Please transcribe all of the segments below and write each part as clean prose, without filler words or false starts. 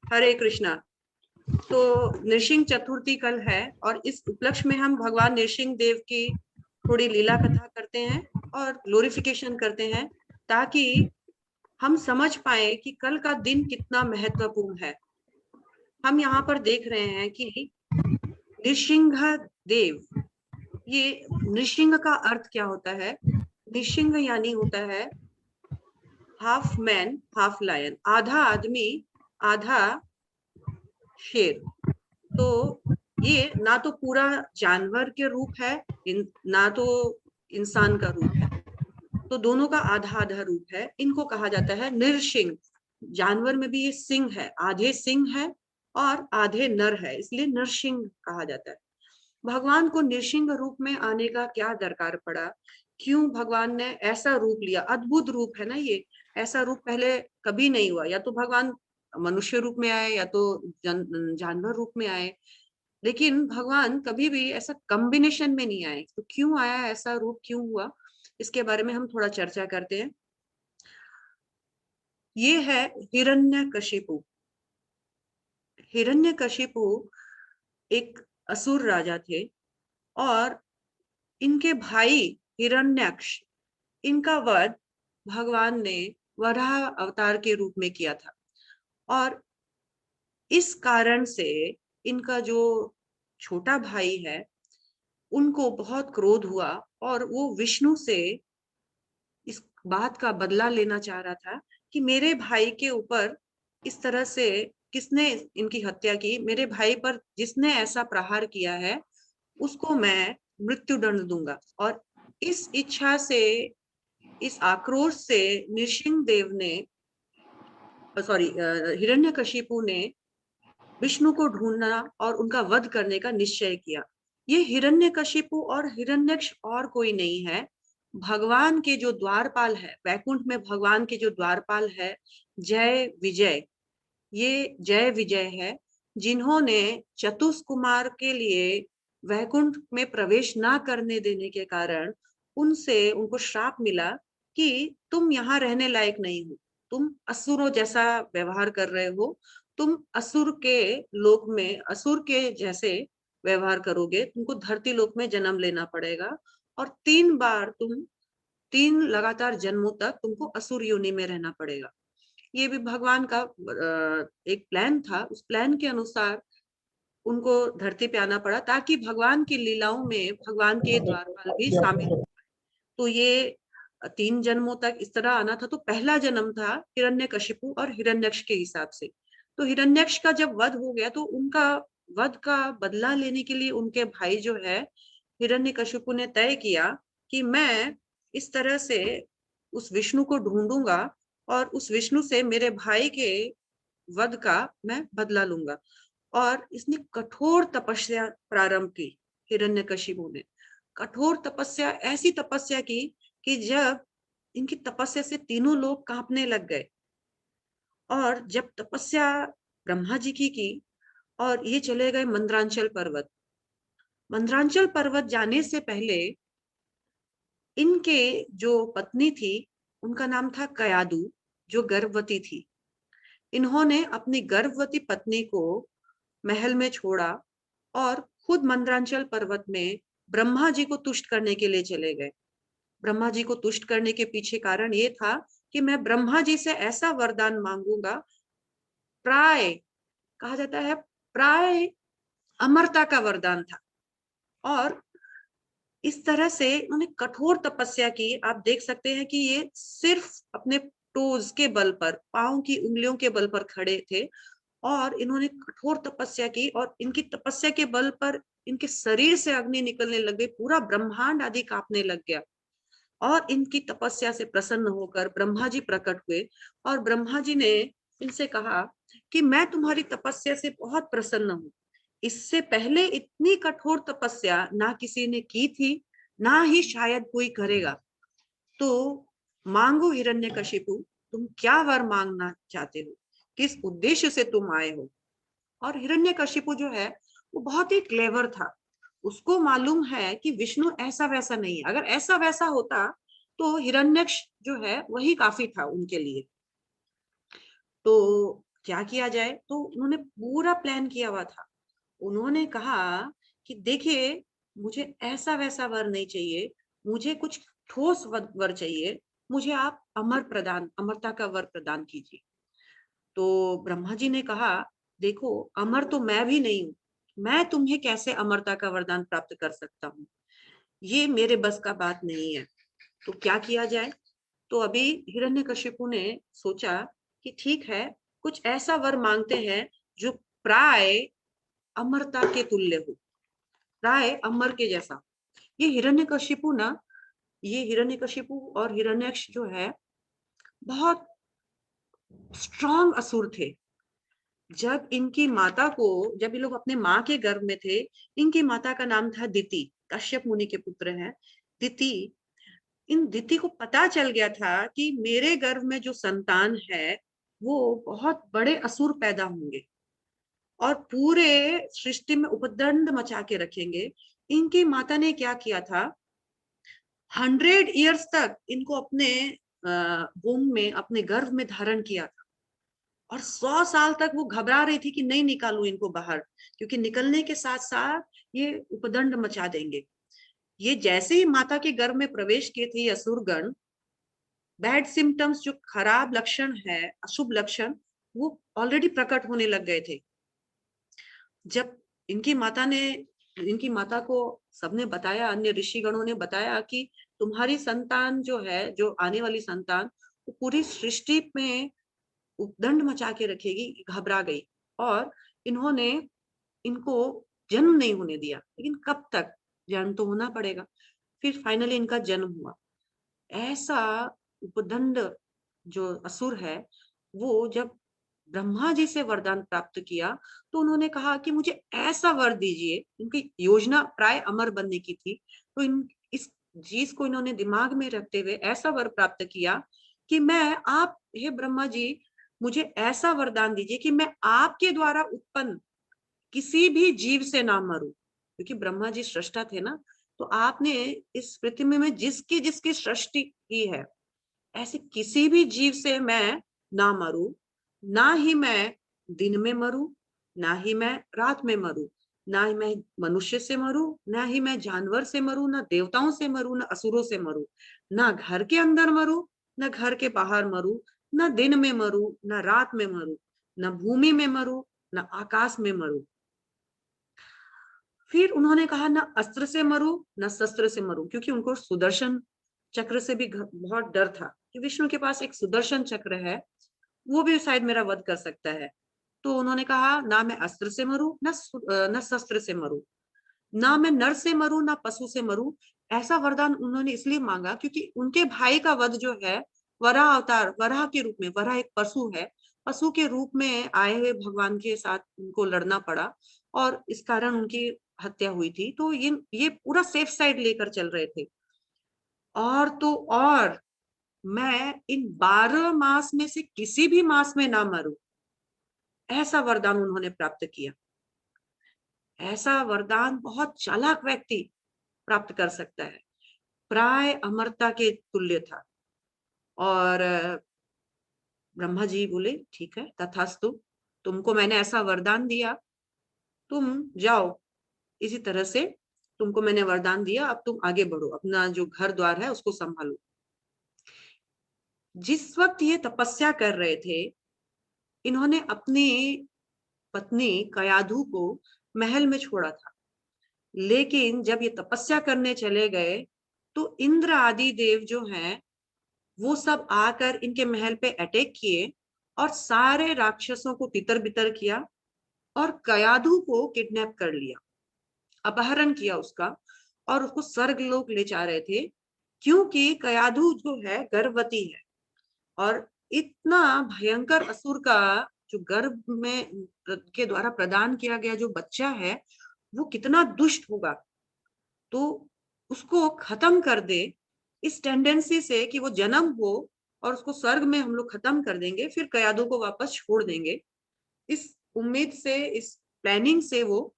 हरे कृष्णा। तो नृसिंह चतुर्थी कल है और इस उपलक्ष्य में हम भगवान नृसिंह देव की थोड़ी लीला कथा करते हैं और ग्लोरिफिकेशन करते हैं, ताकि हम समझ पाए कि कल का दिन कितना महत्वपूर्ण है। हम यहाँ पर देख रहे हैं कि नृसिंह देव, ये नृसिंह का अर्थ क्या होता है? नृसिंह यानी होता है हाफ मैन हाफ लायन, आधा आदमी आधा शेर। तो ये ना तो पूरा जानवर के रूप है, ना तो इंसान का रूप है, तो दोनों का आधा आधा रूप है। इनको कहा जाता है नृसिंह। जानवर में भी ये सिंह है, आधे सिंह है और आधे नर है, इसलिए नृसिंह कहा जाता है। भगवान को नृसिंह रूप में आने का क्या दरकार पड़ा? क्यों भगवान ने ऐसा रूप लिया? अद्भुत रूप है ना ये, ऐसा रूप पहले कभी नहीं हुआ। या तो भगवान मनुष्य रूप में आए या तो जानवर रूप में आए, लेकिन भगवान कभी भी ऐसा कॉम्बिनेशन में नहीं आए। तो क्यों आया, ऐसा रूप क्यों हुआ, इसके बारे में हम थोड़ा चर्चा करते हैं। ये है हिरण्यकशिपु। हिरण्यकशिपु एक असुर राजा थे और इनके भाई हिरण्याक्ष, इनका वध भगवान ने वराह अवतार के रूप में किया था। और इस कारण से इनका जो छोटा भाई है उनको बहुत क्रोध हुआ और वो विष्णु से इस बात का बदला लेना चाह रहा था कि मेरे भाई के ऊपर इस तरह से किसने इनकी हत्या की, मेरे भाई पर जिसने ऐसा प्रहार किया है उसको मैं मृत्यु दंड दूंगा। और इस इच्छा से, इस आक्रोश से नृसिंह देव ने, सॉरी, हिरण्यकशिपु ने विष्णु को ढूंढना और उनका वध करने का निश्चय किया। ये हिरण्यकशिपु और हिरण्यक्ष और कोई नहीं है, भगवान के जो द्वारपाल है, वैकुंठ में भगवान के जो द्वारपाल है, जय विजय। ये जय विजय है, जिन्होंने चतुष्कुमार के लिए वैकुंठ में प्रवेश ना करने देने के कारण उनसे उनको श्राप मिला कि तुम यहाँ रहने लायक नहीं हो, तुम असुरों जैसा व्यवहार कर रहे हो, तुम असुर के लोक में असुर के जैसे व्यवहार करोगे, तुमको धरती लोक में जन्म लेना पड़ेगा और 3 बार तुम 3 लगातार जन्मों तक तुमको असुर योनि में रहना पड़ेगा। ये भी भगवान का एक प्लान था। उस प्लान के अनुसार उनको धरती पे आना पड़ा ताकि भगवान की लीलाओं में भगवान के द्वारपाल भी शामिल हो। तो ये 3 जन्मों तक इस तरह आना था। तो पहला जन्म था हिरण्यकशिपु और हिरण्यक्ष के हिसाब से। तो हिरण्यक्ष का जब वध हो गया तो उनका वध का बदला लेने के लिए उनके भाई जो है हिरण्यकशिपु ने तय किया कि मैं इस तरह से उस विष्णु को ढूंढूंगा और उस विष्णु से मेरे भाई के वध का मैं बदला लूंगा। और इसने कठोर तपस्या प्रारंभ की। हिरण्यकशिपु ने कठोर तपस्या, ऐसी तपस्या की कि जब इनकी तपस्या से तीनों लोग कांपने लग गए। और जब तपस्या ब्रह्मा जी की और ये चले गए मंद्रांचल पर्वत। मंद्रांचल पर्वत जाने से पहले इनके जो पत्नी थी उनका नाम था कयादु, जो गर्भवती थी। इन्होंने अपनी गर्भवती पत्नी को महल में छोड़ा और खुद मंद्रांचल पर्वत में ब्रह्मा जी को तुष्ट करने के लिए चले गए। ब्रह्मा जी को तुष्ट करने के पीछे कारण ये था कि मैं ब्रह्मा जी से ऐसा वरदान मांगूंगा, प्राय कहा जाता है प्राय अमरता का वरदान था। और इस तरह से उन्होंने कठोर तपस्या की। आप देख सकते हैं कि ये सिर्फ अपने टोज के बल पर, पांव की उंगलियों के बल पर खड़े थे और इन्होंने कठोर तपस्या की और इनकी तपस्या के बल पर इनके शरीर से अग्नि निकलने लग गई, पूरा ब्रह्मांड आदि कांपने लग गया। और इनकी तपस्या से प्रसन्न होकर ब्रह्मा जी प्रकट हुए और ब्रह्मा जी ने इनसे कहा कि मैं तुम्हारी तपस्या से बहुत प्रसन्न हूँ। इससे पहले इतनी कठोर तपस्या ना किसी ने की थी, ना ही शायद कोई करेगा। तो मांगो हिरण्यकशिपु, तुम क्या वर मांगना चाहते हो, किस उद्देश्य से तुम आए हो। और हिरण्यकशिपु जो है वो बहुत ही क्लेवर था। उसको मालूम है कि विष्णु ऐसा वैसा नहीं है। अगर ऐसा वैसा होता तो हिरण्यक्ष जो है वही काफी था उनके लिए। तो क्या किया जाए? तो उन्होंने पूरा प्लान किया हुआ था। उन्होंने कहा कि देखिए, मुझे ऐसा-वैसा वर नहीं चाहिए, मुझे कुछ ठोस वर चाहिए, मुझे आप अमरता का वर प्रदान कीजिए। तो ब्रह्मा जी ने कहा, देखो, अमर तो मैं भी नहीं हूँ, मैं तुम्हें कैसे अमरता का वरदान प्राप्त कर सकता हूँ? ये मेरे बस का बात नहीं है। तो क्या किया जाए? तो अभी हिरण्यकशिपु ने सोचा कि ठीक है, कुछ ऐसा वर मांगते हैं जो प्राय अमरता के तुल्य हो, प्राय अमर के जैसा। ये हिरण्यकशिपु ना ये हिरण्यकशिपु और हिरण्यक्ष जो है, बहुत स्ट्रांग असुर थे। जब ये लोग अपने माँ के गर्भ में थे, इनकी माता का नाम था दिति, कश्यप मुनि के पुत्र हैं, दिति। इन दिति को पता चल गया था कि मेरे गर्भ में जो संतान है, वो बहुत बड़े असुर पैदा होंगे और पूरे सृष्टि में उपदंड मचा के रखेंगे। इनकी माता ने क्या किया था, 100 इयर्स तक इनको अपने वomb में, अपने गर्भ में धारण किया था और 100 साल तक वो घबरा रही थी कि नहीं निकालूं इनको बाहर, क्योंकि निकलने के साथ साथ ये उपदंड मचा देंगे। ये जैसे ही माता के गर्भ में प्रवेश किए थे ये असुरगण, बैड सिम्टम्स, जो खराब लक्षण है, अशुभ लक्षण, वो ऑलरेडी प्रकट होने लग गए थे। जब इनकी माता ने इनकी माता को सबने बताया, अन्य ऋषिगणों ने बताया कि तुम्हारी संतान जो है, जो आने वाली संतान, वो पूरी सृष्टि में उपदंड मचा के रखेगी, घबरा गई और इन्होंने इनको जन्म नहीं होने दिया। लेकिन कब तक? जन्म तो होना पड़ेगा। फिर फाइनली इनका जन्म हुआ। ऐसा उपदंड जो असुर है, वो जब ब्रह्मा जी से वरदान प्राप्त किया, तो उन्होंने कहा कि मुझे ऐसा वर दीजिए। उनकी योजना प्राय अमर बनने की थी, तो इन इस चीज को इन्होंने दिमाग में रखते हुए ऐसा वर प्राप्त किया कि हे ब्रह्मा जी, मुझे ऐसा वरदान दीजिए कि मैं आपके द्वारा उत्पन्न किसी भी जीव से ना मरूं, क्योंकि ब्रह्मा जी सृष्टा थे ना। तो आपने इस पृथ्वी में जिसकी जिसकी सृष्टि की है, ऐसे किसी भी जीव से मैं ना मरूं, ना ही मैं दिन में मरूं, ना ही मैं रात में मरूं, ना ही मैं मनुष्य से मरूं, ना ही मैं जानवर से मरूं, ना देवताओं से मरूं, ना असुरों से मरूं, ना घर के अंदर मरूं, ना घर के बाहर मरूं, ना दिन में मरूं, ना रात में मरूं, ना भूमि में मरूं, ना आकाश में मरूं। फिर उन्होंने कहा, ना अस्त्र से मरूं, ना शस्त्र से मरूं, क्योंकि उनको सुदर्शन चक्र से भी बहुत डर था कि विष्णु के पास एक सुदर्शन चक्र है, वो भी शायद मेरा वध कर सकता है। तो उन्होंने कहा, ना मैं अस्त्र से मरूं, ना शस्त्र से मरूं, ना मैं नर से मरूं, ना पशु से मरूं। ऐसा वरदान उन्होंने इसलिए मांगा क्योंकि उनके भाई का वध जो है, वराह अवतार, वराह के रूप में, वराह एक पशु है, पशु के रूप में आए हुए भगवान के साथ उनको लड़ना पड़ा और इस कारण उनकी हत्या हुई थी। तो ये पूरा सेफ साइड लेकर चल रहे थे। और तो और, मैं इन 12 मास में से किसी भी मास में ना मरूं, ऐसा वरदान उन्होंने प्राप्त किया। ऐसा वरदान बहुत चालाक व्यक्ति प्राप्त कर सकता है, प्राय अमरता के तुल्य था। और ब्रह्मा जी बोले, ठीक है, तथास्तु, तुमको मैंने ऐसा वरदान दिया, तुम जाओ, इसी तरह से तुमको मैंने वरदान दिया, अब तुम आगे बढ़ो, अपना जो घर द्वार है उसको संभालो। जिस वक्त ये तपस्या कर रहे थे, इन्होंने अपनी पत्नी कयाधु को महल में छोड़ा था। लेकिन जब ये तपस्या करने चले गए, तो इंद्र आदि देव जो हैं, वो सब आकर इनके महल पे अटैक किए और सारे राक्षसों को तितर बितर किया और कयाधु को किडनैप कर लिया, अपहरण किया उसका, और उसको स्वर्ग लोक ले जा रहे थे, क्योंकि कयाधु जो है गर्भवती है और इतना भयंकर असुर का जो गर्भ में के द्वारा प्रदान किया गया जो बच्चा है, वो कितना दुष्ट होगा। तो उसको खत्म कर दे, इस टेंडेंसी से कि वो जन्म हो और उसको स्वर्ग में हम लोग खत्म कर देंगे, फिर कयादू को वापस छोड़ देंगे। इस उम्मीद से, इस प्लानिंग से वो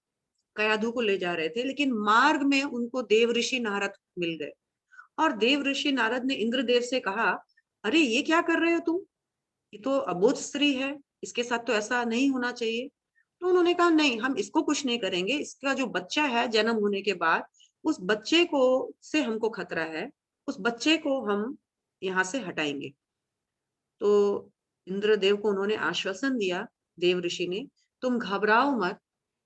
कयादू को ले जा रहे थे। लेकिन मार्ग में उनको देव ऋषि नारद मिल गए और देव ऋषि नारद ने इंद्रदेव से कहा, अरे ये क्या कर रहे हो तुम? ये तो अबोध स्त्री है, इसके साथ तो ऐसा नहीं होना चाहिए। तो उन्होंने कहा नहीं, हम इसको कुछ नहीं करेंगे, इसका जो बच्चा है जन्म होने के बाद, उस बच्चे को से हमको खतरा है, उस बच्चे को हम यहाँ से हटाएंगे। तो इंद्रदेव को उन्होंने आश्वासन दिया, देव ऋषि ने, तुम घबराओ मत,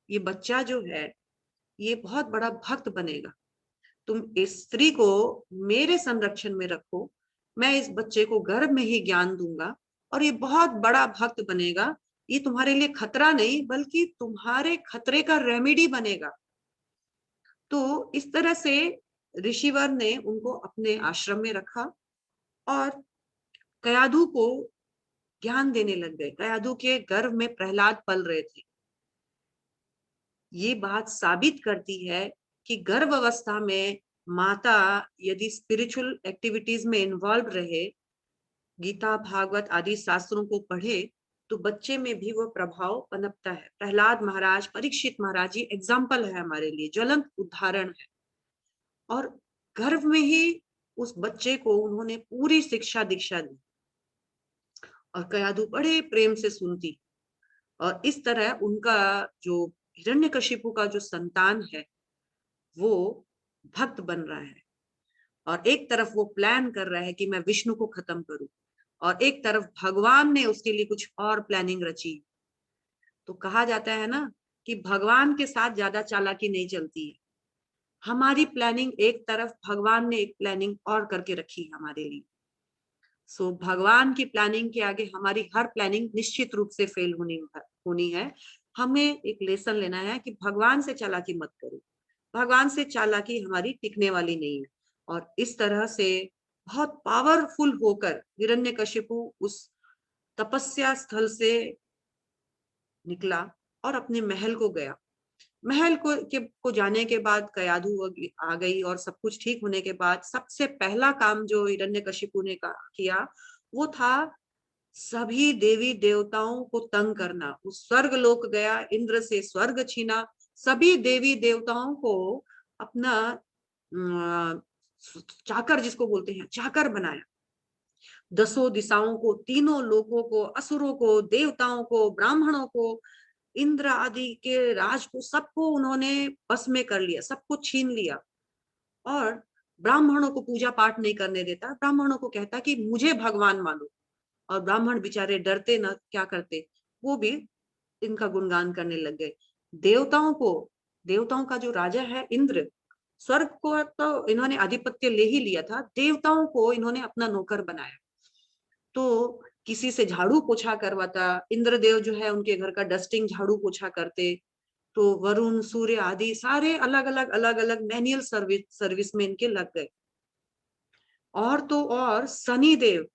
ये बच्चा जो है ये बहुत बड़ा भक्त बनेगा। तुम इस स्त्री को मेरे संरक्षण में रखो, मैं इस बच्चे को गर्भ में ही ज्ञान दूंगा और ये बहुत बड़ा भक्त बनेगा। ये तुम्हारे लिए खतरा नहीं बल्कि तुम्हारे खतरे का रेमेडी बनेगा। तो इस तरह से ऋषिवर ने उनको अपने आश्रम में रखा और कयाधु को ज्ञान देने लग गए। कयाधु के गर्भ में प्रहलाद पल रहे थे। ये बात साबित करती है कि गर्भ अवस्था में माता यदि स्पिरिचुअल एक्टिविटीज में इन्वॉल्व रहे, गीता भागवत आदि शास्त्रों को पढ़े, तो बच्चे में भी वो प्रभाव पनपता है। प्रहलाद महाराज, परीक्षित महाराज ये एग्जाम्पल है हमारे लिए, ज्वलंत उदाहरण है। और गर्भ में ही उस बच्चे को उन्होंने पूरी शिक्षा दीक्षा दी और कयाधु बड़े प्रेम से सुनती। और इस तरह उनका जो हिरण्यकशिपु का जो संतान है वो भक्त बन रहा है। और एक तरफ वो प्लान कर रहा है कि मैं विष्णु को खत्म करूं, और एक तरफ भगवान ने उसके लिए कुछ और प्लानिंग रची। तो कहा जाता है ना कि भगवान के साथ ज्यादा चालाकी नहीं चलती है। हमारी प्लानिंग एक तरफ, भगवान ने एक प्लानिंग और करके रखी है हमारे लिए। सो भगवान की प्लानिंग के आगे हमारी हर प्लानिंग निश्चित रूप से फेल होनी है। हमें एक लेसन लेना है कि भगवान से चालाकी मत करो, भगवान से चालाकी हमारी टिकने वाली नहीं है। और इस तरह से बहुत पावरफुल होकर हिरण्यकशिपु उस तपस्या स्थल से निकला और अपने महल को गया। महल को जाने के बाद कयाधु आ गई और सब कुछ ठीक होने के बाद सबसे पहला काम जो हिरण्यकशिपु ने किया वो था सभी देवी देवताओं को तंग करना। वो स्वर्ग लोक गया, इंद्र से स्वर्ग छीना, सभी देवी देवताओं को अपना चाकर, जिसको बोलते हैं चाकर बनाया। दसों दिशाओं को, तीनों लोकों को, असुरों को, देवताओं को, ब्राह्मणों को, इंद्र आदि के राज को, सबको उन्होंने बस में कर लिया, सबको छीन लिया। और ब्राह्मणों को पूजा पाठ नहीं करने देता, ब्राह्मणों को कहता कि मुझे भगवान मानो। और ब्राह्मण बेचारे डरते ना, क्या करते, वो भी इनका गुणगान करने लग गए। देवताओं को, देवताओं का जो राजा है इंद्र, स्वर्ग को तो इन्होंने आधिपत्य ले ही लिया था, देवताओं को इन्होंने अपना नौकर बनाया। तो किसी से झाड़ू पोछा करवाता, इंद्रदेव जो है उनके घर का डस्टिंग झाड़ू पोछा करते। तो वरुण, सूर्य आदि सारे अलग अलग मैन्युअल सर्विस में इनके लग गए। और तो और शनिदेव,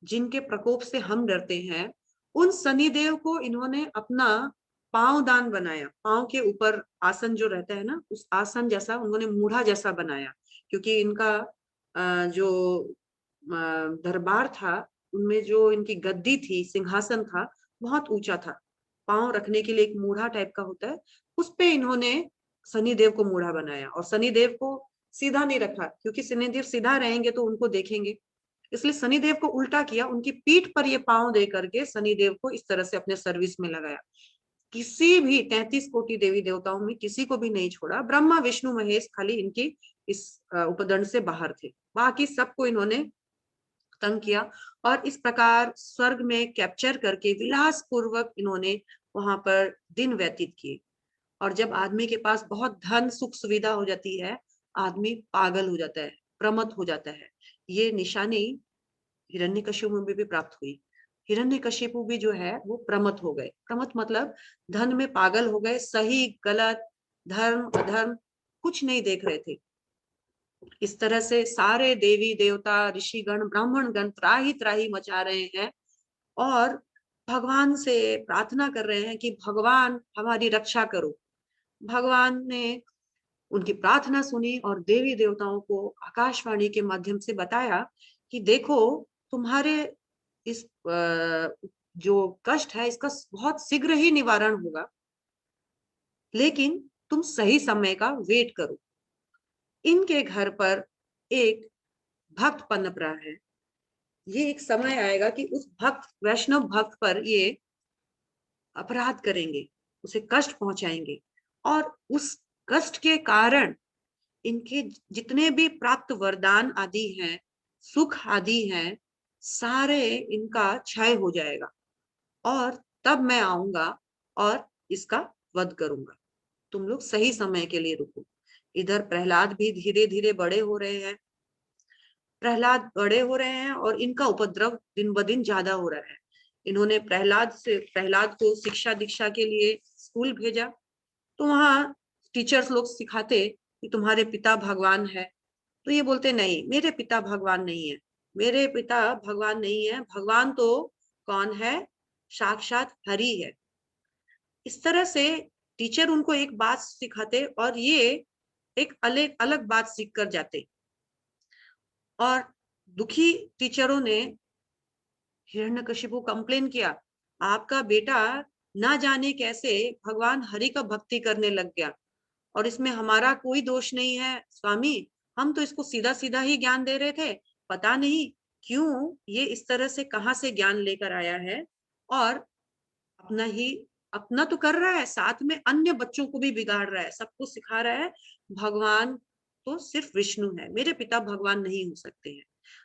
जिनके प्रकोप से हम डरते हैं, उन शनिदेव को इन्होंने अपना पांव दान बनाया। पांव के ऊपर आसन जो रहता है ना, उस आसन जैसा उन्होंने मूढ़ा जैसा बनाया। क्योंकि इनका जो दरबार था, उनमें जो इनकी गद्दी थी, सिंहासन था, बहुत ऊंचा था। पांव रखने के लिए एक मूढ़ा टाइप का होता है, उस पे इन्होंने शनिदेव को मूढ़ा बनाया। और शनिदेव को सीधा नहीं रखा, क्योंकि शनिदेव सीधा रहेंगे तो उनको देखेंगे, इसलिए शनिदेव को उल्टा किया, उनकी पीठ पर ये पांव दे करके शनिदेव को इस तरह से अपने सर्विस में लगाया। किसी भी 33 कोटि देवी देवताओं में किसी को भी नहीं छोड़ा। ब्रह्मा विष्णु महेश खाली इनकी इस उपदंड से बाहर थे, बाकी सबको इन्होंने तंग किया। और इस प्रकार स्वर्ग में कैप्चर करके विलास पूर्वक इन्होंने वहां पर दिन व्यतीत किए। और जब आदमी के पास बहुत धन सुख सुविधा हो जाती है, आदमी पागल हो जाता है, प्रमत्त हो जाता है। ये निशानी हिरण्यकशिपु में भी प्राप्त हुई। हिरण्यकशिपु भी जो है वो प्रमत्त हो गए। प्रमत्त मतलब धन में पागल हो गए, सही गलत, धर्म अधर्म कुछ नहीं देख रहे थे। इस तरह से सारे देवी देवता, ऋषिगण, ब्राह्मण गण त्राही त्राही मचा रहे हैं और भगवान से प्रार्थना कर रहे हैं कि भगवान हमारी रक्षा करो। भगवान ने उनकी प्रार्थना सुनी और देवी देवताओं को आकाशवाणी के माध्यम से बताया कि देखो, तुम्हारे इस जो कष्ट है इसका बहुत शीघ्र ही निवारण होगा, लेकिन तुम सही समय का वेट करो। इनके घर पर एक भक्त पनप रहा है। ये एक समय आएगा कि उस भक्त, वैष्णव भक्त पर ये अपराध करेंगे, उसे कष्ट पहुंचाएंगे, और उस कष्ट के कारण इनके जितने भी प्राप्त वरदान आदि हैं, सुख आदि हैं, सारे इनका क्षय हो जाएगा, और तब मैं आऊंगा और इसका वध करूंगा। तुम लोग सही समय के लिए रुको। इधर प्रहलाद भी धीरे धीरे बड़े हो रहे हैं, प्रहलाद बड़े हो रहे हैं और इनका उपद्रव दिन ब दिन ज्यादा हो रहा है। इन्होंने प्रहलाद को शिक्षा दीक्षा के लिए स्कूल भेजा, तो वहाँ टीचर्स लोग सिखाते कि तुम्हारे पिता भगवान है। तो ये बोलते नहीं, मेरे पिता भगवान नहीं है, मेरे पिता भगवान नहीं है, भगवान तो कौन है, साक्षात हरि है। इस तरह से टीचर उनको एक बात सिखाते और ये एक अलग अलग बात सीख कर जाते। और दुखी टीचरों ने हिरण्यकशिपु कंप्लेन किया, आपका बेटा ना जाने कैसे भगवान हरि का भक्ति करने लग गया, और इसमें हमारा कोई दोष नहीं है स्वामी, हम तो इसको सीधा सीधा ही ज्ञान दे रहे थे, पता नहीं क्यों ये इस तरह से कहाँ से ज्ञान लेकर आया है, और अपना ही अपना तो कर रहा है, साथ में अन्य बच्चों को भी बिगाड़ रहा है, सबको सिखा रहा है भगवान तो सिर्फ विष्णु है, मेरे पिता भगवान नहीं हो सकते हैं।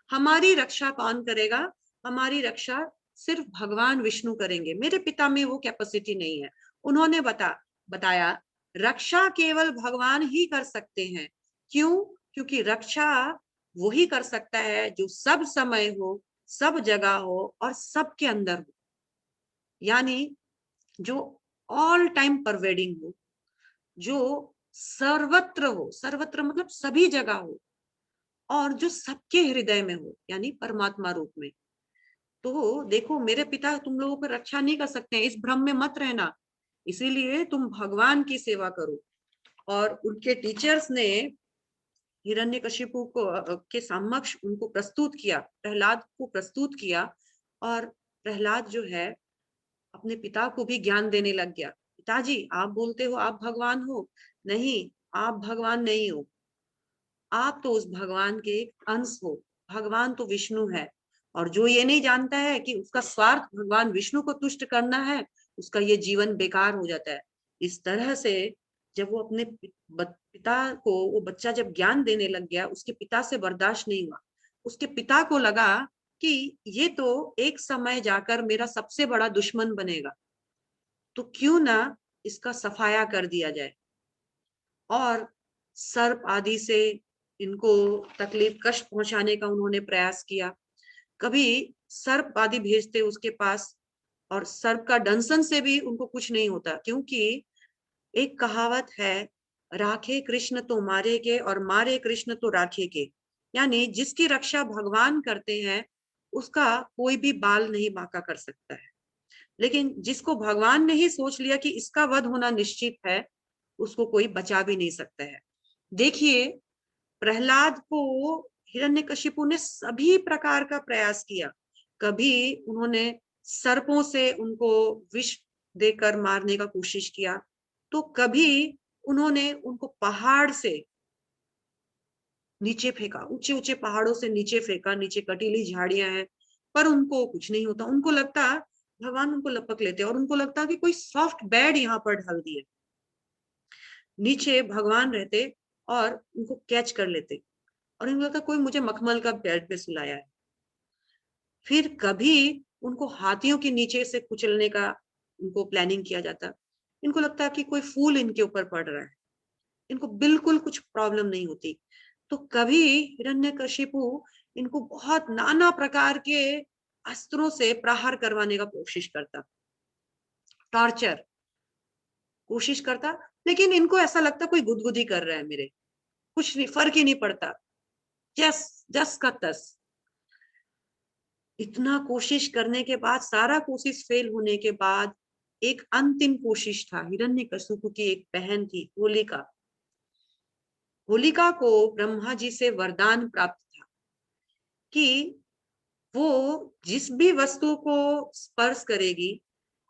हमारी रक्षा कौन करेगा, हमारी रक्षा सिर्फ भगवान विष्णु करेंगे, मेरे पिता में वो कैपेसिटी नहीं है। उन्होंने बताया रक्षा केवल भगवान ही कर सकते हैं। क्यों? क्योंकि रक्षा वही कर सकता है जो सब समय हो, सब जगह हो और सबके अंदर हो, यानी जो ऑल टाइम परवेडिंग हो, जो सर्वत्र हो, सर्वत्र मतलब सभी जगह हो, और जो सबके हृदय में हो, यानी परमात्मा रूप में। तो देखो, मेरे पिता तुम लोगों को रक्षा नहीं कर सकते हैं, इस भ्रम में मत रहना, इसीलिए तुम भगवान की सेवा करो। और उनके टीचर्स ने हिरण्यकशिपु को के समक्ष उनको प्रस्तुत किया, प्रहलाद को प्रस्तुत किया, और प्रहलाद जो है अपने पिता को भी ज्ञान देने लग गया। पिताजी, आप बोलते हो आप भगवान हो, नहीं, आप भगवान नहीं हो, आप तो उस भगवान के एक अंश हो, भगवान तो विष्णु है, और जो ये नहीं जानता है कि उसका स्वार्थ भगवान विष्णु को तुष्ट करना है, उसका ये जीवन बेकार हो जाता है। इस तरह से जब वो अपने पिता को, वो बच्चा जब ज्ञान देने लग गया, उसके पिता से बर्दाश्त नहीं हुआ। उसके पिता को लगा कि ये तो एक समय जाकर मेरा सबसे बड़ा दुश्मन बनेगा, तो क्यों ना इसका सफाया कर दिया जाए। और सर्प आदि से इनको तकलीफ कष्ट पहुंचाने का उन्होंने प्रयास किया। कभी सर्प आदि भेजते उसके पास, और सर्प का दंशन से भी उनको कुछ नहीं होता, क्योंकि एक कहावत है, राखे कृष्ण तो मारे के और मारे कृष्ण तो राखे के, यानी जिसकी रक्षा भगवान करते हैं उसका कोई भी बाल नहीं बांका कर सकता है, लेकिन जिसको भगवान ने ही सोच लिया कि इसका वध होना निश्चित है, उसको कोई बचा भी नहीं सकता है। देखिए, प्रहलाद को हिरण्यकशिपु ने सभी प्रकार का प्रयास किया। कभी उन्होंने सर्पों से उनको विष देकर मारने का कोशिश किया, तो कभी उन्होंने उनको पहाड़ से नीचे फेंका, ऊंचे ऊंचे पहाड़ों से नीचे फेंका, नीचे कटीली झाड़ियां हैं, पर उनको कुछ नहीं होता। उनको लगता भगवान उनको लपक लेते, और उनको लगता कि कोई सॉफ्ट बेड यहाँ पर ढल दिए, नीचे भगवान रहते और उनको कैच कर लेते, और इनको लगता कोई मुझे मखमल का बेड पे सुलाया है। फिर कभी उनको हाथियों के नीचे से कुचलने का उनको प्लानिंग किया जाता। इनको लगता कि कोई फूल इनके ऊपर पड़ रहा है, इनको बिल्कुल कुछ प्रॉब्लम नहीं होती। तो कभी हिरण्यकशिपु इनको बहुत नाना प्रकार के अस्त्रों से प्रहार करवाने का कोशिश करता, टॉर्चर कोशिश करता, लेकिन इनको ऐसा लगता कोई गुदगुदी कर रहा है मेरे, कुछ नहीं, फर्क ही नहीं पड़ता, जस जस का तस। इतना कोशिश करने के बाद, सारा कोशिश फेल होने के बाद, एक अंतिम कोशिश था। हिरण्यकशिपु की एक बहन थी, होलिका। होलिका को ब्रह्मा जी से वरदान प्राप्त था कि वो जिस भी वस्तु को स्पर्श करेगी,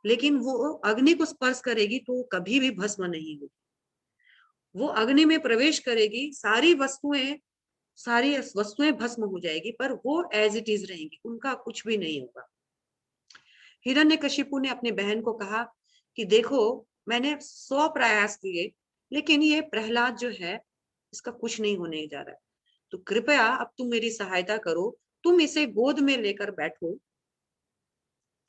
लेकिन वो अग्नि को स्पर्श करेगी तो कभी भी भस्म नहीं होगी। वो अग्नि में प्रवेश करेगी, सारी वस्तुएं भस्म हो जाएगी, पर वो एज इट इज रहेंगी, उनका कुछ भी नहीं होगा। हिरण्यकशिपु ने अपने बहन को कहा कि देखो मैंने 100 प्रयास किए, लेकिन ये प्रहलाद जो है इसका कुछ नहीं होने जा रहा है। तो कृपया अब तुम मेरी सहायता करो, तुम इसे गोद में लेकर बैठो,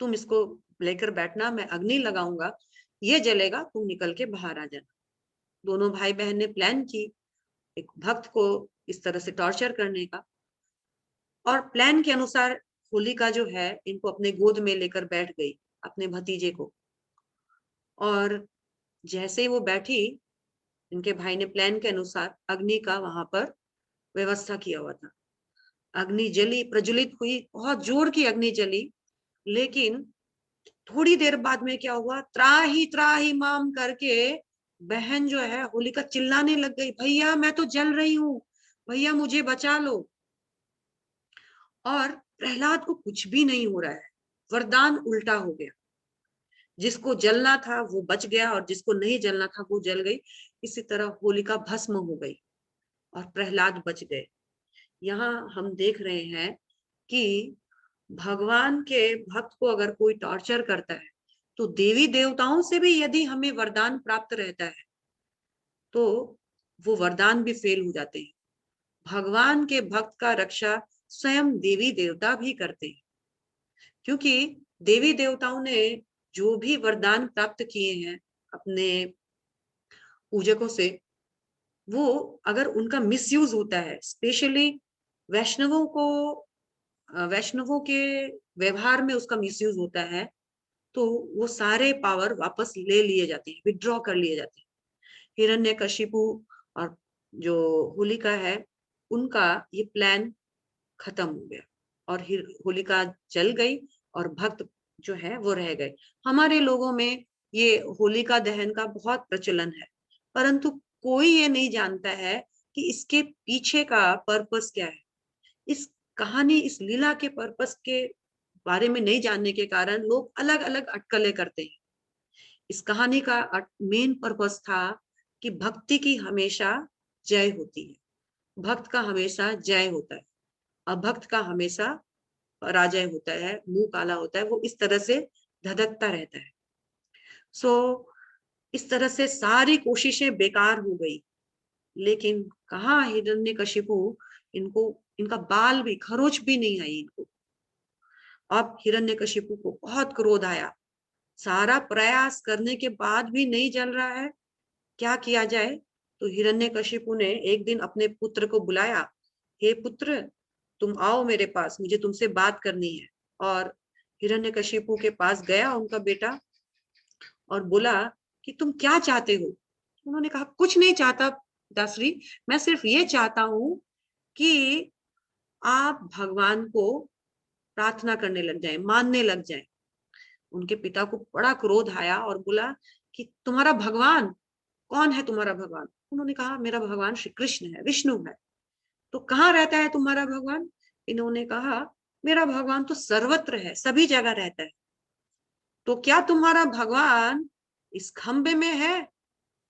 तुम इसको लेकर बैठना, मैं अग्नि लगाऊंगा, ये जलेगा, तुम निकल के बाहर आ जाना। दोनों भाई बहन ने प्लान की एक भक्त को इस तरह से टॉर्चर करने का, और प्लान के अनुसार होलिका जो है इनको अपने गोद में लेकर बैठ गई, अपने भतीजे को। और जैसे ही वो बैठी, इनके भाई ने प्लान के अनुसार अग्नि का वहां पर व्यवस्था किया हुआ था। अग्नि जली, प्रज्वलित हुई, बहुत जोर की अग्नि जली, लेकिन थोड़ी देर बाद में क्या हुआ, त्राही माम करके बहन जो है होलिका चिल्लाने लग गई, भैया मैं तो जल रही हूँ, भैया मुझे बचा लो। और प्रहलाद को कुछ भी नहीं हो रहा है, वरदान उल्टा हो गया। जिसको जलना था वो बच गया और जिसको नहीं जलना था वो जल गई। इसी तरह होलिका भस्म हो गई और प्रहलाद बच गए। यहाँ हम देख रहे हैं कि भगवान के भक्त को अगर कोई टॉर्चर करता है, तो देवी देवताओं से भी यदि हमें वरदान प्राप्त रहता है तो वो वरदान भी फेल हो जाते हैं। भगवान के भक्त का रक्षा स्वयं देवी देवता भी करते हैं, क्योंकि देवी देवताओं ने जो भी वरदान प्राप्त किए हैं अपने पूजकों से, वो अगर उनका मिसयूज होता है, स्पेशली वैष्णवों को, वैष्णवों के व्यवहार में उसका मिसयूज होता है, तो वो सारे पावर वापस ले लिए जाते हैं, विड्रॉ कर लिए जाते हैं। हिरण्यकशिपु और जो होलिका है, उनका ये प्लान खत्म हो गया और होलिका जल गई और भक्त जो है वो रह गए। हमारे लोगों में ये होलिका दहन का बहुत प्रचलन है, परंतु कोई ये नहीं जानता है कि इसके पीछे का पर्पस क्या है। इस कहानी, इस लीला के पर्पस के बारे में नहीं जानने के कारण लोग अलग अलग अटकलें करते हैं। इस कहानी का मेन पर्पस था कि भक्ति की हमेशा जय होती है, भक्त का हमेशा जय होता है, अभक्त का हमेशा पराजय होता है, मुंह काला होता है, वो इस तरह से धधकता रहता है। सो इस तरह से सारी कोशिशें बेकार हो गई। लेकिन कहाँ हिरण्यकशिपु, इनको इनका बाल भी, खरोच भी नहीं आई इनको। अब हिरण्यकशिपु को बहुत क्रोध आया, सारा प्रयास करने के बाद भी नहीं जल रहा है, क्या किया जाए। तो हिरण्यकशिपु ने एक दिन अपने पुत्र को बुलाया, हे पुत्र तुम आओ मेरे पास, मुझे तुमसे बात करनी है। और हिरण्यकशिपु के पास गया उनका बेटा और बोला कि तुम क्या चाहते हो। उन्होंने कहा कुछ नहीं चाहता पिताश्री, मैं सिर्फ ये चाहता हूँ कि आप भगवान को प्रार्थना करने लग जाएं, मानने लग जाएं। उनके पिता को बड़ा क्रोध आया और बोला कि तुम्हारा भगवान कौन है, तुम्हारा भगवान। उन्होंने कहा मेरा भगवान श्री कृष्ण है, विष्णु है। तो कहाँ रहता है तुम्हारा भगवान। इन्होंने कहा मेरा भगवान तो सर्वत्र है, सभी जगह रहता है। तो क्या तुम्हारा भगवान इस खंबे में है।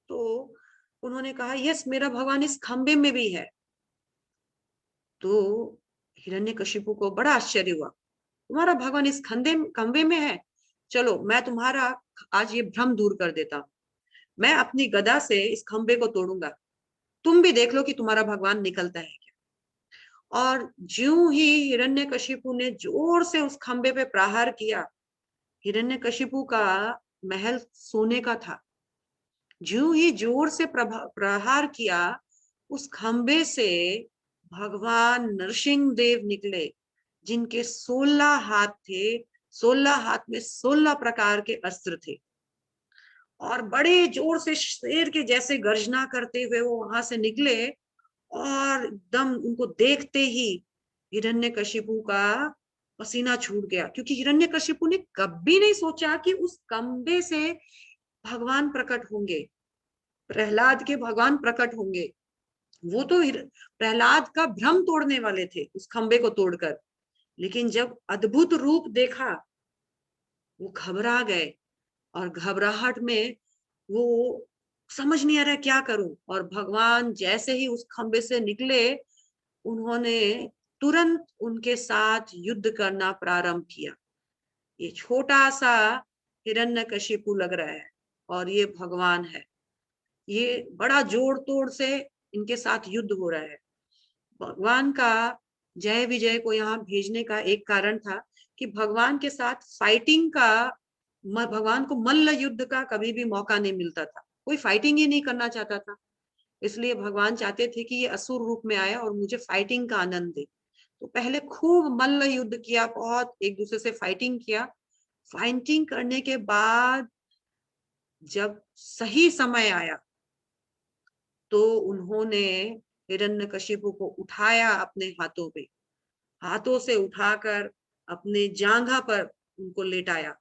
तो उन्होंने कहा यस, मेरा भगवान इस खंबे में भी है। तो हिरण्यकशिपु को बड़ा आश्चर्य हुआ, तुम्हारा भगवान इस खंबे में है, चलो मैं तुम्हारा आज ये भ्रम दूर कर देता हूँ। मैं अपनी गदा से इस खंबे को तोड़ूंगा, तुम भी देख लो कि तुम्हारा भगवान निकलता है क्या। और ज्यों ही हिरण्यकशिपु ने जोर से उस खंबे पे प्रहार किया, हिरण्यकशिपु का महल सोने का था। ज्यों ही जोर से प्रहार किया, उस खंबे से भगवान नरसिंह देव निकले, जिनके 16 हाथ थे, 16 हाथ में 16 प्रकार के अस्त्र थे, और बड़े जोर से शेर के जैसे गर्जना करते हुए वो वहां से निकले। और एकदम उनको देखते ही हिरण्यकशिपु का पसीना छूट गया, क्योंकि हिरण्यकशिपु ने कभी नहीं सोचा कि उस खंबे से भगवान प्रकट होंगे, प्रहलाद के भगवान प्रकट होंगे। वो तो प्रहलाद का भ्रम तोड़ने वाले थे उस खंबे को तोड़कर, लेकिन जब अद्भुत रूप देखा वो घबरा गए, और घबराहट में वो समझ नहीं आ रहा क्या करूं। और भगवान जैसे ही उस खंबे से निकले, उन्होंने तुरंत उनके साथ युद्ध करना प्रारंभ किया। ये छोटा सा हिरण्यकशिपु लग रहा है और ये भगवान है। ये बड़ा जोड़ तोड़ से इनके साथ युद्ध हो रहा है। भगवान का जय विजय को यहाँ भेजने का एक कारण था कि भगवान के साथ फाइटिंग का, भगवान को मल्ल युद्ध का कभी भी मौका नहीं मिलता था, कोई फाइटिंग ही नहीं करना चाहता था। इसलिए भगवान चाहते थे कि ये असुर रूप में आए और मुझे फाइटिंग का आनंद दे। तो पहले खूब मल्ल युद्ध किया, बहुत एक दूसरे से फाइटिंग किया। फाइटिंग करने के बाद जब सही समय आया तो उन्होंने हिरण्यकशिपु को उठाया अपने हाथों पे, हाथों से उठाकर अपने जांघा पर उनको लेटाया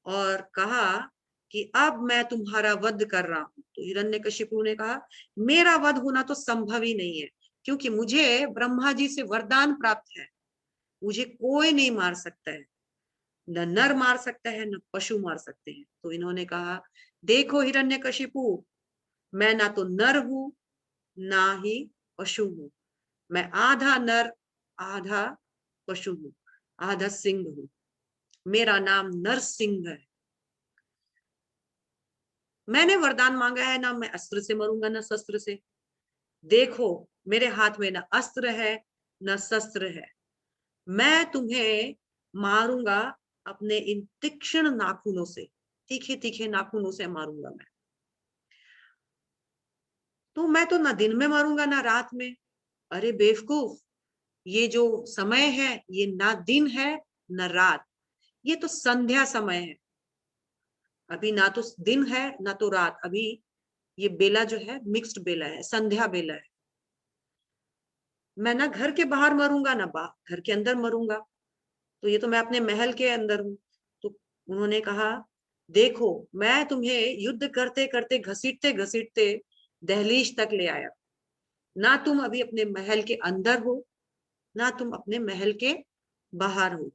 और कहा कि अब मैं तुम्हारा वध कर रहा हूं। तो हिरण्यकशिपु ने कहा मेरा वध होना तो संभव ही नहीं है, क्योंकि मुझे ब्रह्मा जी से वरदान प्राप्त है, मुझे कोई नहीं मार सकता है, न नर मार सकता है न पशु मार सकते हैं। तो इन्होंने कहा देखो हिरण्यकशिपु, मैं ना तो नर हूं ना ही पशु हूं, मैं आधा नर आधा पशु हूं, आधा सिंह हूं, मेरा नाम नरसिंह है। मैंने वरदान मांगा है, ना मैं अस्त्र से मरूंगा ना शस्त्र से। देखो मेरे हाथ में ना अस्त्र है ना शस्त्र है, मैं तुम्हें मारूंगा अपने इन तीक्ष्ण नाखूनों से, तीखे तीखे नाखूनों से मारूंगा मैं। तो मैं तो ना दिन में मारूंगा ना रात में। अरे बेवकूफ, ये जो समय है ये ना दिन है न रात, ये तो संध्या समय है। अभी ना तो दिन है ना तो रात, अभी ये बेला जो है मिक्स्ड बेला है, संध्या बेला है। मैं ना घर के बाहर मरूंगा ना घर के अंदर मरूंगा, तो ये तो मैं अपने महल के अंदर हूँ। तो उन्होंने कहा देखो मैं तुम्हें युद्ध करते करते घसीटते घसीटते दहलीज तक ले आया, ना तुम अभी अपने महल के अंदर हो ना तुम अपने महल के बाहर हो।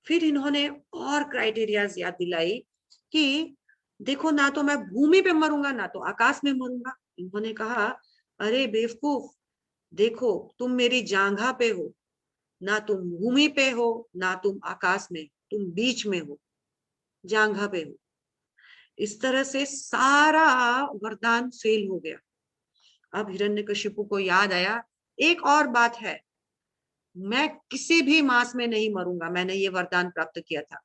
फिर इन्होंने और क्राइटेरियाज याद दिलाई कि देखो ना तो मैं भूमि पे मरूंगा ना तो आकाश में मरूंगा। इन्होंने कहा अरे बेवकूफ, देखो तुम मेरी जांघा पे हो, ना तुम भूमि पे हो ना तुम आकाश में, तुम बीच में हो, जांघा पे हो। इस तरह से सारा वरदान फेल हो गया। अब हिरण्यकशिपु को याद आया एक और बात है, मैं किसी भी मास में नहीं मरूंगा, मैंने ये वरदान प्राप्त किया था।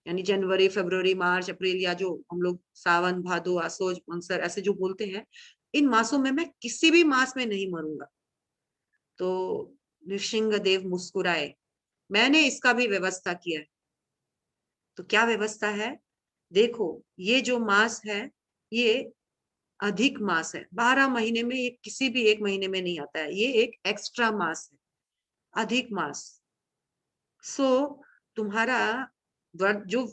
यानी जनवरी फरवरी मार्च अप्रैल, या जो हम लोग सावन भादो आसोज मंगसर ऐसे जो बोलते हैं, इन मासों में मैं किसी भी मास में नहीं मरूंगा। तो नृसिंह देव मुस्कुराए, मैंने इसका भी व्यवस्था किया है। तो क्या व्यवस्था है? देखो ये जो मास है ये अधिक मास है, 12 महीने में ये किसी भी एक महीने में नहीं आता है, ये एक एक्स्ट्रा मास है, अधिक मास। सो तुम्हारा जो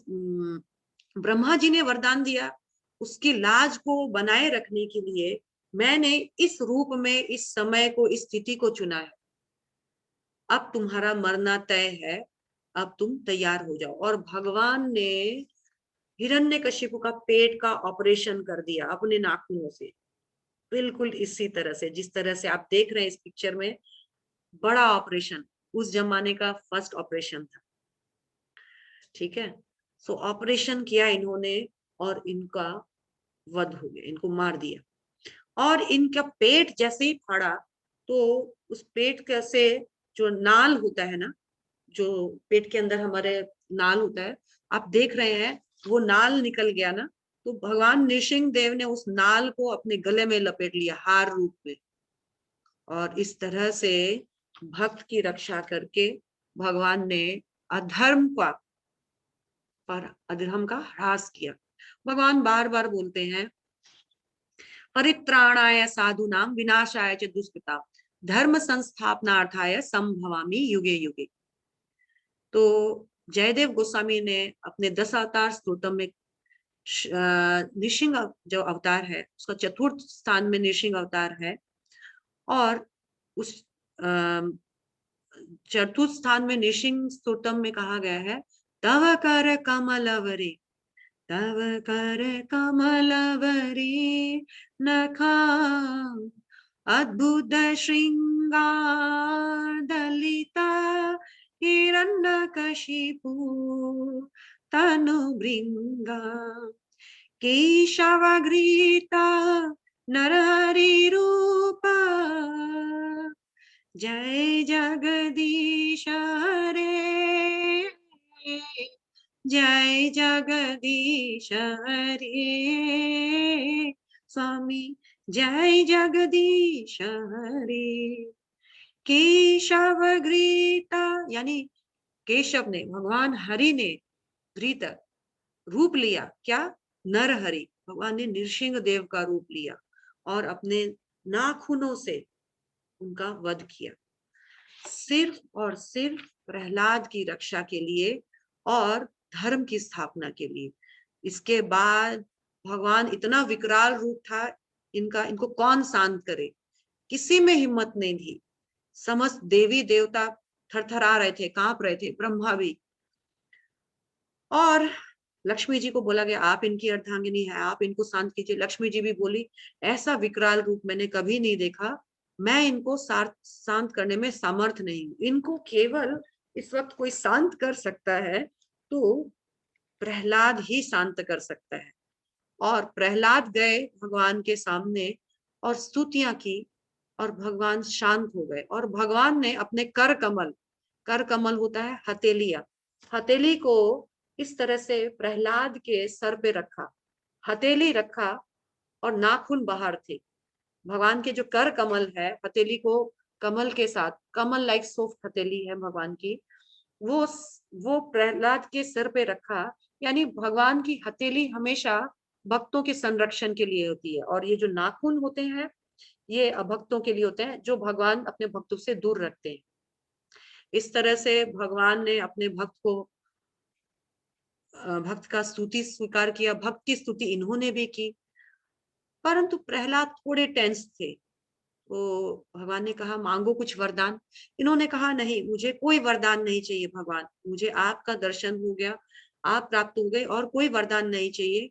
ब्रह्मा जी ने वरदान दिया उसकी लाज को बनाए रखने के लिए मैंने इस रूप में इस समय को इस स्थिति को चुना है। अब तुम्हारा मरना तय है, अब तुम तैयार हो जाओ। और भगवान ने हिरण्यकशिपु का पेट का ऑपरेशन कर दिया अपने नाखूनों से, बिल्कुल इसी तरह से जिस तरह से आप देख रहे हैं इस पिक्चर में। बड़ा ऑपरेशन, उस जमाने का फर्स्ट ऑपरेशन था। ठीक है, सो ऑपरेशन किया इन्होंने और इनका वध हो गया, इनको मार दिया। और इनका पेट जैसे ही फाड़ा तो उस पेट का से जो नाल होता है ना, जो पेट के अंदर हमारे नाल होता है, आप देख रहे हैं वो नाल निकल गया ना। तो भगवान नृसिंह देव ने उस नाल को अपने गले में लपेट लिया हार रूप में, और इस तरह से भक्त की रक्षा करके भगवान ने अधर्म का पर अधर्म का ह्रास किया। भगवान बार बार बोलते हैं परित्राणाय साधुनाम विनाशाय च दुष्कृताम धर्म संस्थापनार्थाय संभवामि युगे युगे। तो जयदेव गोस्वामी ने अपने 10 अवतार स्तोत्रम में नृसिंह जो अवतार है उसका चतुर्थ स्थान में नृसिंह अवतार है, और उस चतुर्थ स्थान में नृसिंह स्तोत्रम में कहा गया है तव कर कमलवरे, तव कर कमलवरे नखा अद्भुत श्रृंगार दलिता हिरण्यकशिपु तनु भृंगा केशवगृहीता नरहरि रूपा जय जगदीश हरे जय जगदीश हरे स्वामी जय जगदीश हरे। केशव गृहीता यानी केशव ने भगवान हरि ने गृहीत रूप लिया। क्या? नर हरि भगवान ने नृसिंह देव का रूप लिया और अपने नाखूनों से उनका वध किया, सिर्फ और सिर्फ प्रहलाद की रक्षा के लिए और धर्म की स्थापना के लिए। इसके बाद भगवान इतना विकराल रूप था इनको कौन शांत करे, किसी में हिम्मत नहीं थी। समस्त देवी देवता थरथरा रहे थे, कांप रहे थे, ब्रह्मा भी। और लक्ष्मी जी को बोला गया आप इनकी अर्धांगिनी है, आप इनको शांत कीजिए। लक्ष्मी जी भी बोली ऐसा विकराल रूप मैंने कभी नहीं देखा, मैं इनको शांत करने में समर्थ नहीं हूं। इनको केवल इस वक्त कोई शांत कर सकता है तो प्रहलाद ही शांत कर सकता है। और प्रहलाद गए भगवान के सामने और स्तुतियां की और भगवान शांत हो गए। और भगवान ने अपने कर कमल होता है हथेलिया, हथेली को इस तरह से प्रहलाद के सर पे रखा, हथेली रखा और नाखून बाहर थे। भगवान के जो कर कमल है, हथेली को कमल के साथ, कमल लाइक सॉफ्ट हथेली है भगवान की, वो वो प्रहलाद के सर पे रखा। यानी भगवान की हथेली हमेशा भक्तों के संरक्षण के लिए होती है, और ये जो नाखून होते हैं ये अभक्तों के लिए होते हैं, जो भगवान अपने भक्तों से दूर रखते हैं। इस तरह से भगवान ने अपने भक्त का स्तुति स्वीकार किया, भक्त की स्तुति इन्होंने भी की। परंतु प्रहलाद थोड़े टेंस थे, तो भगवान ने कहा मांगो कुछ वरदान। इन्होंने कहा नहीं, मुझे कोई वरदान नहीं चाहिए भगवान, मुझे आपका दर्शन हो गया, आप प्राप्त हो गए और कोई वरदान नहीं चाहिए।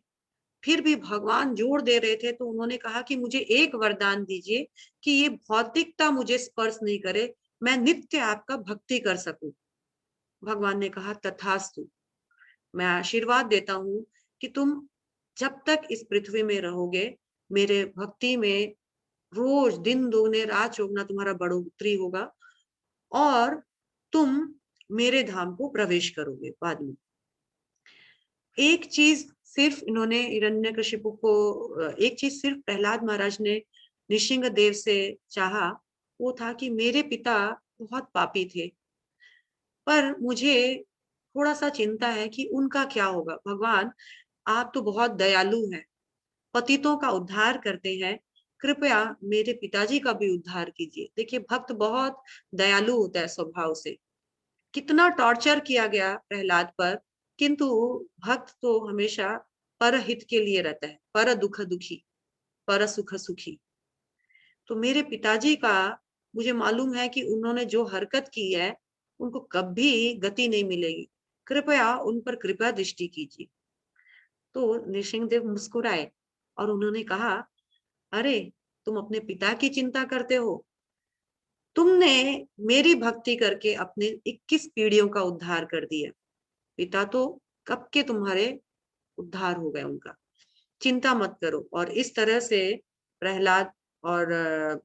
फिर भी भगवान जोर दे रहे थे, तो उन्होंने कहा कि मुझे एक वरदान दीजिए कि ये भौतिकता मुझे स्पर्श नहीं करे, मैं नित्य आपका भक्ति कर सकूं। भगवान ने कहा तथास्तु, मैं आशीर्वाद देता हूं कि तुम जब तक इस पृथ्वी में रहोगे मेरे भक्ति में रोज दिन दोगुने रात चौगुना तुम्हारा बढ़ोतरी होगा और तुम मेरे धाम को प्रवेश करोगे बाद में। एक चीज सिर्फ इन्होंने हिरण्यकशिपु को, एक चीज सिर्फ प्रहलाद महाराज ने नृसिंह देव से चाहा, वो था कि मेरे पिता बहुत पापी थे, पर मुझे थोड़ा सा चिंता है कि उनका क्या होगा। भगवान आप तो बहुत दयालु हैं, पतितों का उद्धार करते हैं, कृपया मेरे पिताजी का भी उद्धार कीजिए। देखिए भक्त बहुत दयालु होता है स्वभाव से। कितना टॉर्चर किया गया प्रहलाद पर, किंतु भक्त तो हमेशा पर हित के लिए रहता है, पर दुख दुखी, पर सुख सुखी। तो मेरे पिताजी का मुझे मालूम है कि उन्होंने जो हरकत की है उनको कभी गति नहीं मिलेगी, कृपया उन पर कृपा दृष्टि कीजिए। तो नृसिंहदेव मुस्कुराए और उन्होंने कहा अरे तुम अपने पिता की चिंता करते हो, तुमने मेरी भक्ति करके अपने 21 पीढ़ियों का उद्धार कर दिया, पिता तो कब के तुम्हारे उद्धार हो गए उनका, चिंता मत करो। और इस तरह से प्रहलाद और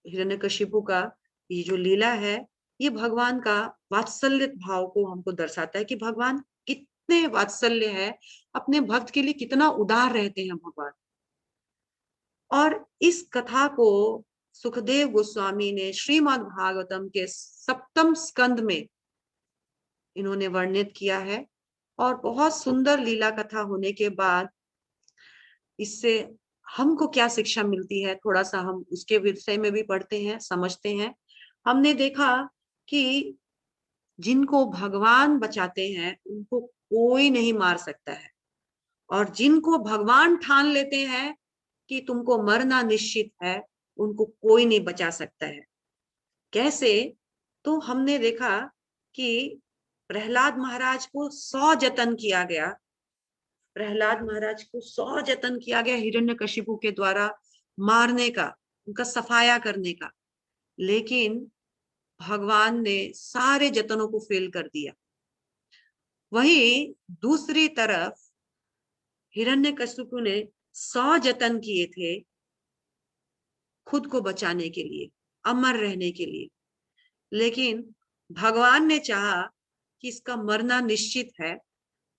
हिरण्यकशिपु का ये जो लीला है, ये भगवान का वात्सल्य भाव को हमको दर्शाता है कि भगवान कितने वात्सल्य है, अपने भक्त के लिए कितना उदार रहते हैं भगवान। और इस कथा को सुखदेव गोस्वामी ने श्रीमद् भागवतम के 7वें स्कंद में इन्होंने वर्णित किया है। और बहुत सुंदर लीला कथा होने के बाद इससे हमको क्या शिक्षा मिलती है, थोड़ा सा हम उसके विषय में भी पढ़ते हैं, समझते हैं। हमने देखा कि जिनको भगवान बचाते हैं उनको कोई नहीं मार सकता है, और जिनको भगवान ठान लेते हैं कि तुमको मरना निश्चित है, उनको कोई नहीं बचा सकता है। कैसे? तो हमने देखा कि प्रहलाद महाराज को 100 जतन किया गया, प्रहलाद महाराज को 100 जतन किया गया हिरण्यकशिपु के द्वारा मारने का, उनका सफाया करने का, लेकिन भगवान ने सारे जतनों को फेल कर दिया। वहीं दूसरी तरफ हिरण्यकशिपु ने 100 जतन किए थे खुद को बचाने के लिए, अमर रहने के लिए, लेकिन भगवान ने चाहा कि इसका मरना निश्चित है,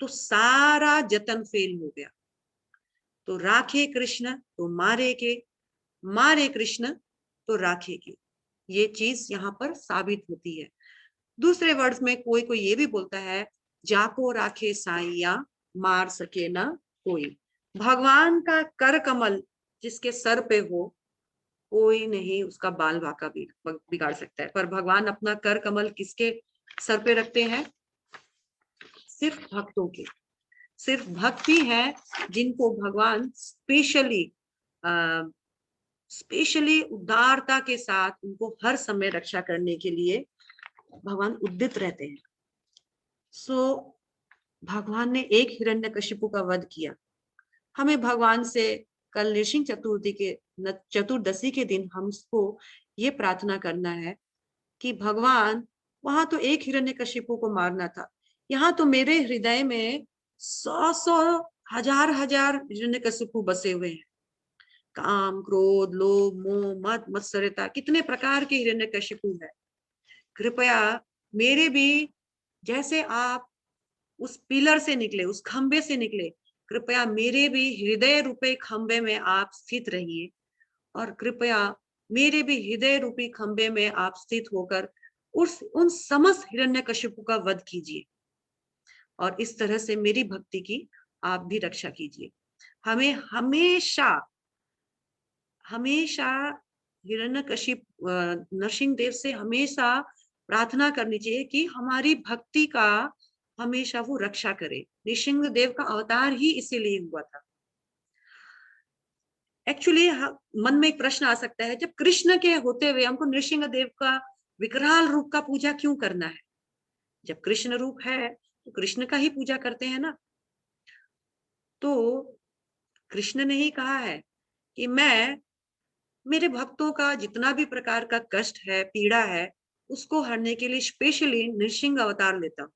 तो सारा जतन फेल हो गया। तो राखे कृष्ण तो मारे के, मारे कृष्ण तो राखे के, ये चीज यहाँ पर साबित होती है। दूसरे वर्ड्स में कोई कोई ये भी बोलता है, जाको राखे साइया मार सके ना कोई। भगवान का कर कमल जिसके सर पे हो, कोई नहीं उसका बाल बांका भी बिगाड़ सकता है। पर भगवान अपना कर कमल किसके सर पे रखते हैं? सिर्फ भक्तों के। सिर्फ भक्ति है जिनको भगवान स्पेशली उदारता के साथ उनको हर समय रक्षा करने के लिए भगवान उद्यत रहते हैं। सो भगवान ने एक हिरण्यकशिपु का वध किया। हमें भगवान से कल नृसिंह चतुर्दशी के दिन हमको ये प्रार्थना करना है कि भगवान, वहां तो एक हिरण्यकशिपु को मारना था, यहाँ तो मेरे हृदय में 100 हजार हजार हिरण्यकशिपु बसे हुए हैं। काम, क्रोध, लोभ, मोह, मद, मत्सरता, कितने प्रकार के हिरण्यकशिपु है। कृपया मेरे भी, जैसे आप उस पिलर से निकले, उस खंबे से निकले, कृपया मेरे भी हृदय रूपी खंबे में आप स्थित रहिए, और कृपया मेरे भी हृदय रूपी खंबे में आप स्थित होकर उन समस्त हिरण्यकशिपु का वध कीजिए, और इस तरह से मेरी भक्ति की आप भी रक्षा कीजिए। हमें हमेशा हमेशा हिरण्यकशिप नरसिंह से हमेशा प्रार्थना करनी चाहिए कि हमारी भक्ति का हमेशा वो रक्षा करे। नृसिंह देव का अवतार ही इसीलिए हुआ था। एक्चुअली मन में एक प्रश्न आ सकता है, जब कृष्ण के होते हुए हमको नृसिंह देव का विकराल रूप का पूजा क्यों करना है? जब कृष्ण रूप है तो कृष्ण का ही पूजा करते हैं ना। तो कृष्ण ने ही कहा है कि मैं मेरे भक्तों का जितना भी प्रकार का कष्ट है, पीड़ा है, उसको हरने के लिए स्पेशली नृसिंह अवतार लेता हूँ।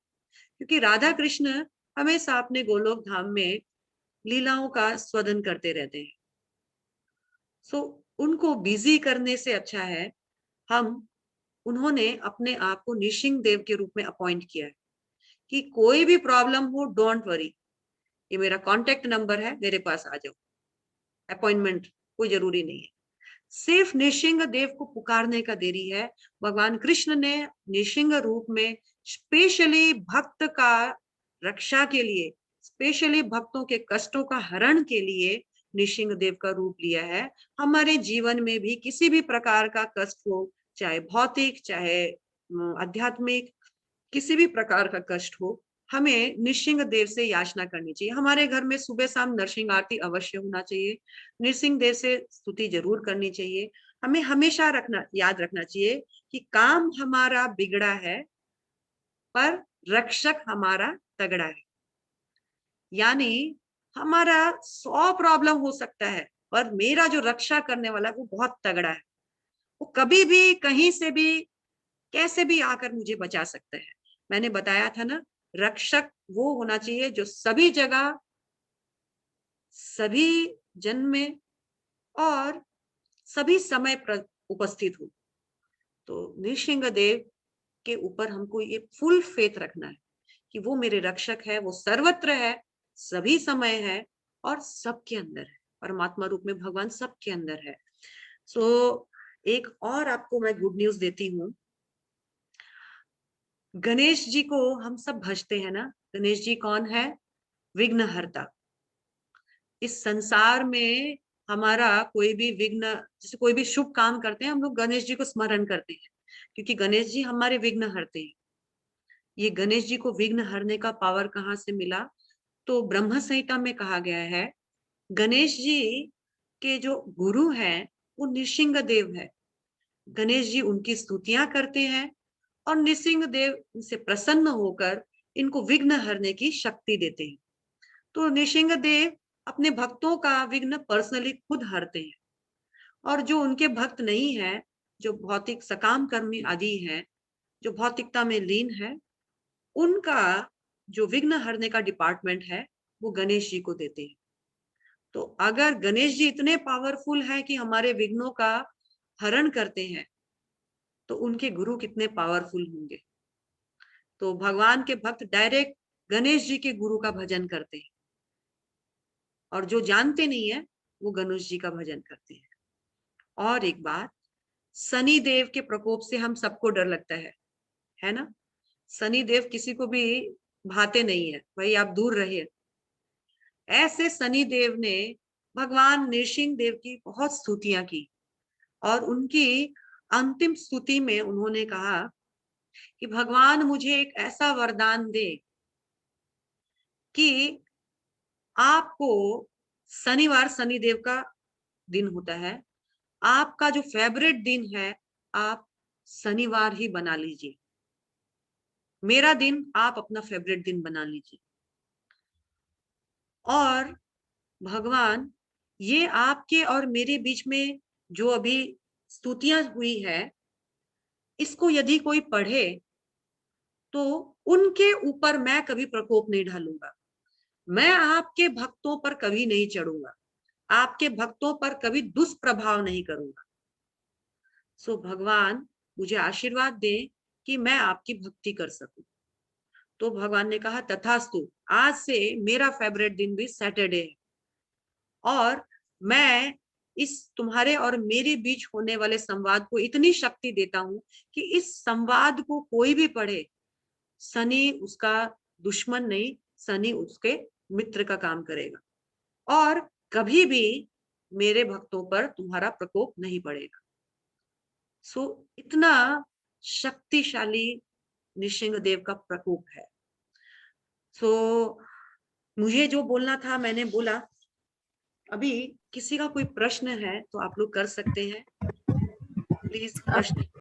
क्योंकि राधा कृष्ण हमेशा अपने गोलोक धाम में लीलाओं का स्वदन करते रहते हैं। सो उनको बिजी करने से अच्छा है हम उन्होंने अपने आप को नृसिंह देव के रूप में अपॉइंट किया है कि कोई भी प्रॉब्लम हो, डोंट वरी, ये मेरा कांटेक्ट नंबर है, मेरे पास आ जाओ, अपॉइंटमेंट कोई जरूरी नहीं है। सिर्फ नृसिंह देव को पुकारने का देरी है। भगवान कृष्ण ने नृसिंह रूप में स्पेशली भक्त का रक्षा के लिए, स्पेशली भक्तों के कष्टों का हरण के लिए नृसिंह देव का रूप लिया है। हमारे जीवन में भी किसी भी प्रकार का कष्ट हो, चाहे भौतिक चाहे आध्यात्मिक, किसी भी प्रकार का कष्ट हो, हमें नृसिंह देव से याचना करनी चाहिए। हमारे घर में सुबह शाम नरसिंह आरती अवश्य होना चाहिए, नृसिंह देव से स्तुति जरूर करनी चाहिए। हमें हमेशा याद रखना चाहिए कि काम हमारा बिगड़ा है पर रक्षक हमारा तगड़ा है। यानी हमारा 100 प्रॉब्लम हो सकता है, पर मेरा जो रक्षा करने वाला है वो बहुत तगड़ा है। वो कभी भी कहीं से भी कैसे भी आकर मुझे बचा सकता है। मैंने बताया था ना, रक्षक वो होना चाहिए जो सभी जगह, सभी जन्म में और सभी समय पर उपस्थित हो। तो नृसिंह देव के ऊपर हमको ये फुल फेथ रखना है कि वो मेरे रक्षक है, वो सर्वत्र है, सभी समय है और सबके अंदर है। परमात्मा रूप में भगवान सबके अंदर है। सो एक और आपको मैं गुड न्यूज देती हूँ। गणेश जी को हम सब भजते हैं ना। गणेश जी कौन है? विघ्नहर्ता। इस संसार में हमारा कोई भी विघ्न, जैसे कोई भी शुभ काम करते हैं, हम लोग गणेश जी को स्मरण करते हैं, क्योंकि गणेश जी हमारे विघ्न हरते हैं। ये गणेश जी को विघ्न हरने का पावर कहाँ से मिला? तो ब्रह्म संहिता में कहा गया है, गणेश जी के जो गुरु हैं वो नृसिंह देव है। गणेश जी उनकी स्तुतियां करते हैं और नृसिंह देव इनसे प्रसन्न होकर इनको विघ्न हरने की शक्ति देते हैं। तो नृसिंह देव अपने भक्तों का विघ्न पर्सनली खुद हरते हैं, और जो उनके भक्त नहीं है, जो भौतिक सकाम कर्मी आदि हैं, जो भौतिकता में लीन है, उनका जो विघ्न हरने का डिपार्टमेंट है वो गणेश जी को देते हैं। तो अगर गणेश जी इतने पावरफुल हैं कि हमारे विघ्नों का हरण करते हैं, तो उनके गुरु कितने पावरफुल होंगे। तो भगवान के भक्त डायरेक्ट गणेश जी के गुरु का भजन करते हैं, और जो जानते नहीं है वो गणेश जी का भजन करते हैं। और एक बात, शनि देव के प्रकोप से हम सबको डर लगता है ना? शनि देव किसी को भी भाते नहीं है, भाई आप दूर रहिए। ऐसे शनि देव ने भगवान नृसिंह देव की बहुत स्तुतियां की, और उनकी अंतिम स्तुति में उन्होंने कहा कि भगवान मुझे एक ऐसा वरदान दे कि आपको, शनिवार शनिदेव का दिन होता है, आपका जो फेवरेट दिन है आप शनिवार ही बना लीजिए। मेरा दिन आप अपना फेवरेट दिन बना लीजिए। और भगवान, ये आपके और मेरे बीच में जो अभी स्तुतियां हुई है, इसको यदि कोई पढ़े तो उनके ऊपर मैं कभी प्रकोप नहीं डालूंगा। मैं आपके भक्तों पर कभी नहीं चढ़ूंगा, आपके भक्तों पर कभी दुष्प्रभाव नहीं करूंगा। सो भगवान मुझे आशीर्वाद दे कि मैं आपकी भक्ति कर सकूं। तो भगवान ने कहा तथास्तु, आज से मेरा फेवरेट दिन भी सैटरडे है, और मैं इस तुम्हारे और मेरे बीच होने वाले संवाद को इतनी शक्ति देता हूं कि इस संवाद को कोई भी पढ़े, शनि उसका दुश्मन नहीं, शनि उसके मित्र का काम करेगा, और कभी भी मेरे भक्तों पर तुम्हारा प्रकोप नहीं पड़ेगा। सो इतना शक्तिशाली नृसिंह देव का प्रकोप है। सो मुझे जो बोलना था मैंने बोला। अभी किसी का कोई प्रश्न है तो आप लोग कर सकते हैं, प्लीज आप प्रश्न।